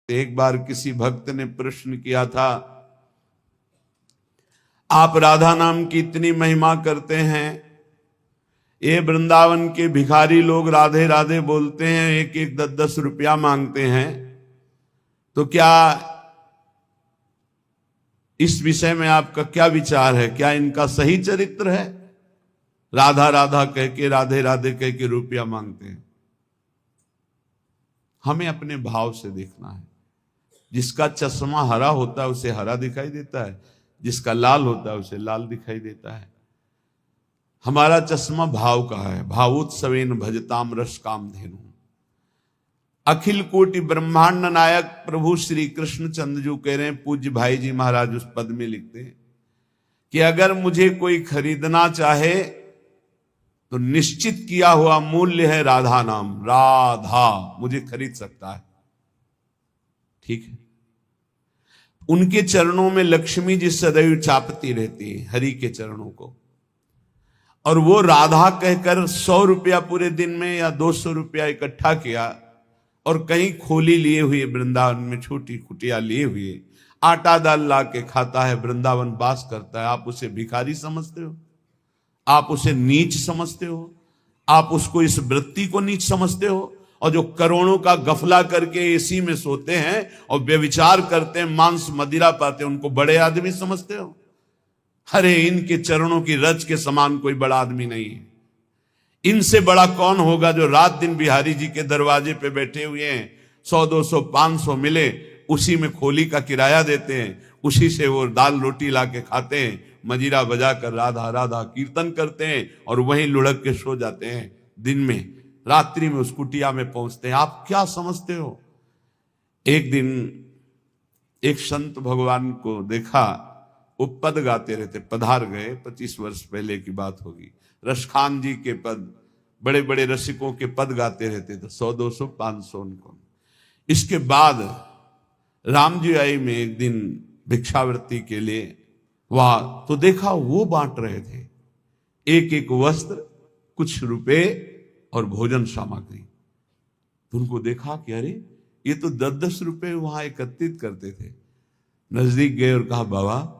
एक बार किसी भक्त ने प्रश्न किया था, आप राधा नाम की इतनी महिमा करते हैं, ये वृंदावन के भिखारी लोग राधे राधे बोलते हैं, एक एक 10-10 रुपया मांगते हैं, तो क्या इस विषय में आपका क्या विचार है? क्या इनका सही चरित्र है? राधा राधा कह के, राधे राधे कह के रुपया मांगते हैं। हमें अपने भाव से देखना है। जिसका चश्मा हरा होता है उसे हरा दिखाई देता है, जिसका लाल होता है उसे लाल दिखाई देता है। हमारा चश्मा भाव का है। भावोत्सवेन भजताम रस काम धेनु। अखिल कोटि ब्रह्मांड नायक प्रभु श्री कृष्ण चंद्र जो कह रहे हैं, पूज्य भाई जी महाराज उस पद में लिखते हैं कि अगर मुझे कोई खरीदना चाहे तो निश्चित किया हुआ मूल्य है राधा नाम। राधा मुझे खरीद सकता है, ठीक है। उनके चरणों में लक्ष्मी जी सदैव चापती रहती है हरि के चरणों को, और वो राधा कहकर 100 रुपया पूरे दिन में या 200 रुपया इकट्ठा किया और कहीं खोली लिए हुए, वृंदावन में छोटी कुटिया लिए हुए आटा दाल ला के खाता है, वृंदावन वास करता है। आप उसे भिखारी समझते हो? आप उसे नीच समझते हो? आप उसको, इस वृत्ति को नीच समझते हो? और जो करोड़ों का गफला करके एसी में सोते हैं और व्यभिचार करते हैं, मांस मदिरा पाते हैं, उनको बड़े आदमी समझते हो? अरे इनके चरणों की रज के समान कोई बड़ा आदमी नहीं है। इनसे बड़ा कौन होगा जो रात दिन बिहारी जी के दरवाजे पे बैठे हुए हैं, 100 200 500 मिले उसी में खोली का किराया देते हैं, उसी से वो दाल रोटी ला के खाते हैं, मजीरा बजा कर राधा राधा कीर्तन करते हैं और वहीं लुढ़क के सो जाते हैं। दिन में रात्रि में उस कुटिया में पहुंचते हैं। आप क्या समझते हो? एक दिन एक संत भगवान को देखा, वो पद गाते रहते, पधार गए, 25 वर्ष पहले की बात होगी। रसखान जी के पद, बड़े बड़े रसिकों के पद गाते रहते थे, 100 200 500 उनको। इसके बाद राम जी आई में एक दिन भिक्षावृत्ति के लिए वहां, तो देखा वो बांट रहे थे एक एक वस्त्र, कुछ रुपए और भोजन सामग्री। तो उनको देखा कि अरे ये तो 10-10 रुपए वहां एकत्रित करते थे। नजदीक गए और कहा, बाबा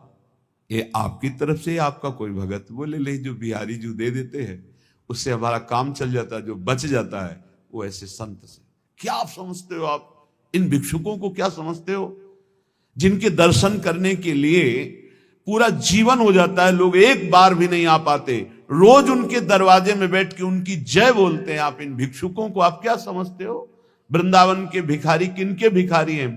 ये आपकी तरफ से आपका कोई भगत? बोले नहीं, जो बिहारी जो दे देते हैं उससे हमारा काम चल जाता है, जो बच जाता है वो ऐसे संत से। क्या आप समझते हो? आप इन भिक्षुकों को क्या समझते हो, जिनके दर्शन करने के लिए पूरा जीवन हो जाता है, लोग एक बार भी नहीं आ पाते, रोज उनके दरवाजे में बैठ के उनकी जय बोलते हैं। आप इन भिक्षुकों को आप क्या समझते हो? वृंदावन के भिखारी किनके भिखारी हैं?